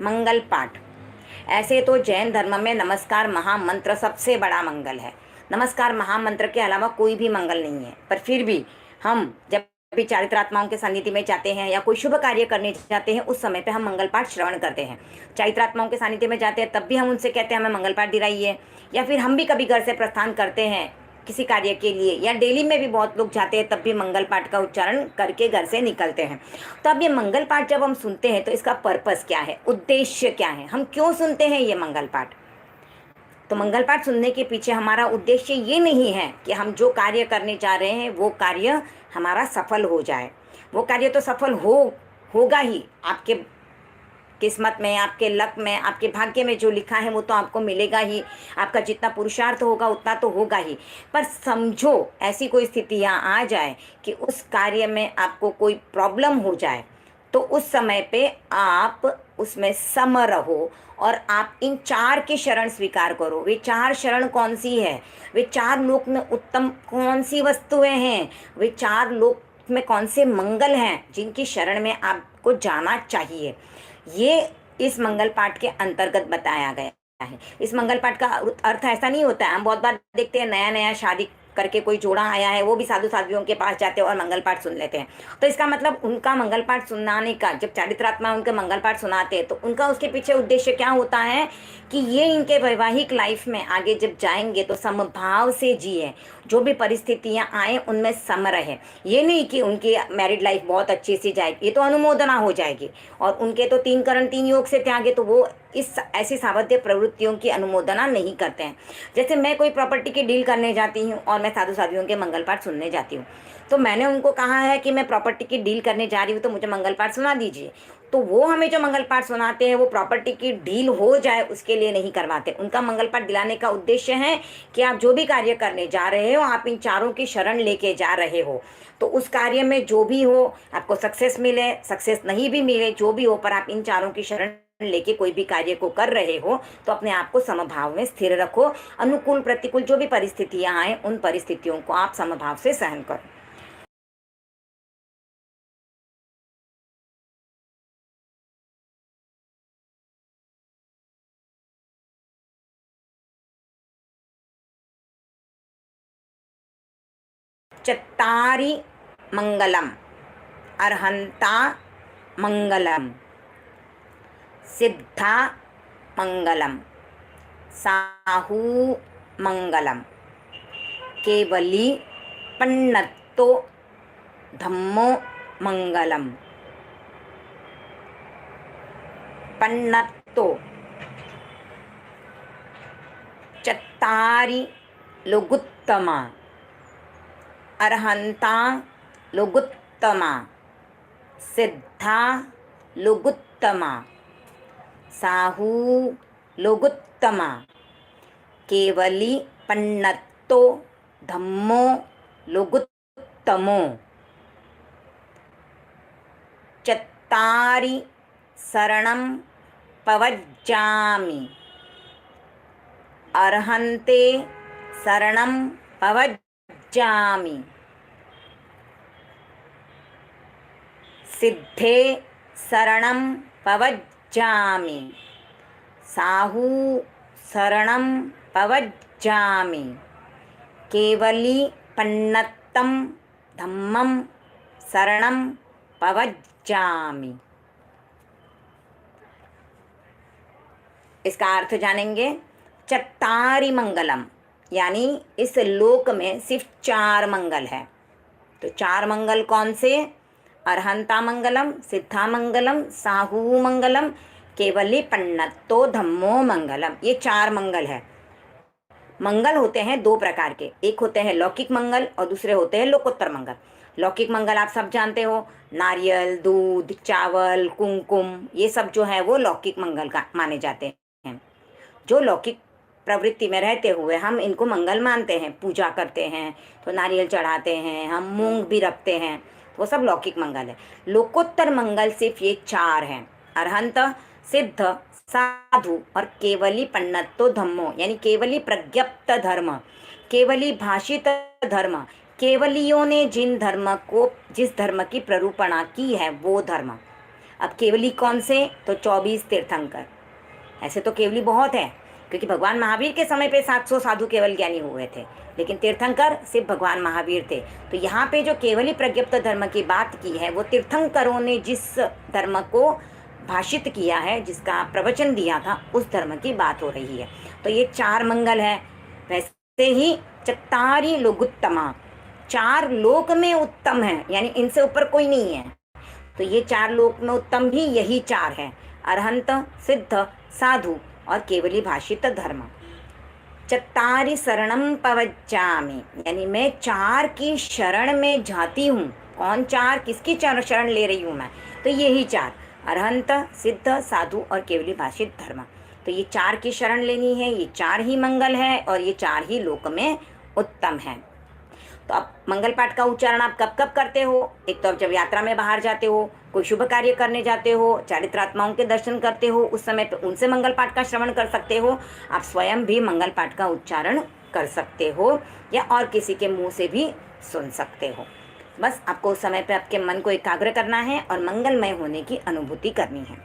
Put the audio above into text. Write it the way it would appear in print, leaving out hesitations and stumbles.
मंगल पाठ। ऐसे तो जैन धर्म में नमस्कार महामंत्र सबसे बड़ा मंगल है। नमस्कार महामंत्र के अलावा कोई भी मंगल नहीं है, पर फिर भी हम जब भी चारित्रात्माओं के सानिध्य में जाते हैं या कोई शुभ कार्य करने जाते हैं, उस समय पे हम मंगल पाठ श्रवण करते हैं। चारित्रात्माओं के सानिध्य में जाते हैं तब भी हम उनसे कहते हैं हमें मंगल पाठ दिलाइए, या फिर हम भी कभी घर से प्रस्थान करते हैं किसी कार्य के लिए, या डेली में भी बहुत लोग जाते हैं तब भी मंगल पाठ का उच्चारण करके घर से निकलते हैं। तो अब ये मंगल पाठ जब हम सुनते हैं तो इसका पर्पस क्या है, उद्देश्य क्या है, हम क्यों सुनते हैं ये मंगल पाठ। तो मंगल पाठ सुनने के पीछे हमारा उद्देश्य ये नहीं है कि हम जो कार्य करने जा रहे हैं वो कार्य हमारा सफल हो जाए। वो कार्य तो सफल होगा ही, आपके किस्मत में, आपके लक में, आपके भाग्य में जो लिखा है वो तो आपको मिलेगा ही। आपका जितना पुरुषार्थ होगा उतना तो होगा ही। पर समझो ऐसी कोई स्थितियाँ आ जाए कि उस कार्य में आपको कोई प्रॉब्लम हो जाए, तो उस समय पे आप उसमें सम रहो और आप इन चार की शरण स्वीकार करो। वे चार शरण कौन सी है, वे चार लोक में उत्तम कौन सी वस्तुएं हैं, वे चार लोक में कौन से मंगल हैं जिनकी शरण में आपको जाना चाहिए, ये इस मंगल पाठ के अंतर्गत बताया गया है। इस मंगल पाठ का अर्थ ऐसा नहीं होता है, हम बहुत बार देखते हैं नया नया शादी करके कोई जोड़ा आया है, वो भी साधु साध्वियों के पास जाते हैं और मंगल पाठ सुन लेते हैं। तो इसका मतलब उनका मंगल पाठ सुनाने का, जब चारित्रात्मा उनके मंगल पाठ सुनाते हैं तो उनका उसके पीछे उद्देश्य क्या होता है कि ये इनके वैवाहिक लाइफ में आगे जब जाएंगे तो समभाव से जिए, जो भी परिस्थितियां आए उनमें सम रहे। ये नहीं कि उनकी मैरिड लाइफ बहुत अच्छी सी जाएगी, ये तो अनुमोदना हो जाएगी, और उनके तो 3 करण 3 योग से त्यागे, तो वो इस ऐसी सावध्य प्रवृत्तियों की अनुमोदना नहीं करते हैं। जैसे मैं कोई प्रॉपर्टी की डील करने जाती हूँ और मैं साधु साधुओं के मंगल पाठ सुनने जाती हूँ, तो मैंने उनको कहा है कि मैं प्रॉपर्टी की डील करने जा रही हूँ तो मुझे मंगल पाठ सुना दीजिए। तो वो हमें जो मंगल पाठ सुनाते हैं वो प्रॉपर्टी की डील हो जाए उसके लिए नहीं करवाते। उनका मंगल पाठ दिलाने का उद्देश्य है कि आप जो भी कार्य करने जा रहे हो, आप इन चारों की शरण लेके जा रहे हो, तो उस कार्य में जो भी हो, आपको सक्सेस मिले, सक्सेस नहीं भी मिले, जो भी हो, पर आप इन चारों की शरण लेके कोई भी कार्य को कर रहे हो तो अपने आप को समभाव में स्थिर रखो। अनुकूल प्रतिकूल जो भी परिस्थितियां आए उन परिस्थितियों को आप समभाव से सहन करो। चत्तारि मंगलम, अर्हंता मंगलम, सिद्धा मंगलम, साहू मंगलम, केवली पन्नत्तो धम्मो मंगलम। पन्नत्तो चत्तारि लघुत्तमा, अर्हंता लघुत्तमा, सिद्धा लघुत्तमा, साहू लघुत्तमा, केवली पन्नत्तो धम्मो लघुत्तमो। चत्तारि शरणं पवज्जामि, अर्हन्ते शरणं पवज्जामि, सिद्धे शरणं पवज्जामि, साहू शरणं पवज्जामि, केवली पन्नत्तं धम्मं शरणं पवज्जामि। इसका अर्थ जानेंगे। चत्तारि मंगलम यानी इस लोक में सिर्फ 4 मंगल है। तो 4 मंगल कौन से? अर्हंता मंगलम, सिद्धा मंगलम, साहू मंगलम, केवली पन्नत्तो धम्मो मंगलम। ये 4 मंगल है। मंगल होते हैं 2 प्रकार के, एक होते हैं लौकिक मंगल और दूसरे होते हैं लोकोत्तर मंगल। लौकिक मंगल आप सब जानते हो, नारियल, दूध, चावल, कुमकुम, ये सब जो है वो लौकिक मंगल का माने जाते हैं। जो लौकिक प्रवृत्ति में रहते हुए हम इनको मंगल मानते हैं, पूजा करते हैं तो नारियल चढ़ाते हैं, हम मूंग भी रखते हैं, वो सब लौकिक मंगल है। लोकोत्तर मंगल सिर्फ ये 4 हैं, अर्हंत, सिद्ध, साधु और केवली पन्नत्तो धम्मो, यानी केवली प्रज्ञप्त धर्म, केवली भाषित धर्म, केवलियों ने जिस धर्म की प्ररूपणा की है वो धर्म। अब केवली कौन से? तो 24 तीर्थंकर। ऐसे तो केवली बहुत है, क्योंकि भगवान महावीर के समय पे 700 साधु केवल ज्ञानी हुए थे, लेकिन तीर्थंकर सिर्फ भगवान महावीर थे। तो यहाँ पे जो केवली प्रज्ञप्त धर्म की बात की है, वो तीर्थंकरों ने जिस धर्म को भाषित किया है, जिसका प्रवचन दिया था, उस धर्म की बात हो रही है। तो ये 4 मंगल है। वैसे ही चत्तारी लोकुत्तमा, 4 लोक में उत्तम है, यानी इनसे ऊपर कोई नहीं है। तो ये 4 लोक में उत्तम भी यही 4 है, अरहंत, सिद्ध, साधु और केवली भाषित धर्म। चत्तारि शरणम पवज्जामि, यानी मैं 4 की शरण में जाती हूँ। कौन 4? किसकी शरण ले रही हूँ मैं? तो यही 4, अरहंत, सिद्ध, साधु और केवली भाषित धर्म। तो ये 4 की शरण लेनी है, ये 4 ही मंगल है और ये 4 ही लोक में उत्तम है। तो अब मंगल पाठ का उच्चारण आप कब कब करते हो? एक तो आप जब यात्रा में बाहर जाते हो, कोई शुभ कार्य करने जाते हो, चारित्रात्माओं के दर्शन करते हो, उस समय पे उनसे मंगल पाठ का श्रवण कर सकते हो। आप स्वयं भी मंगल पाठ का उच्चारण कर सकते हो या और किसी के मुंह से भी सुन सकते हो। बस आपको उस समय पे आपके मन को एकाग्र करना है और मंगलमय होने की अनुभूति करनी है।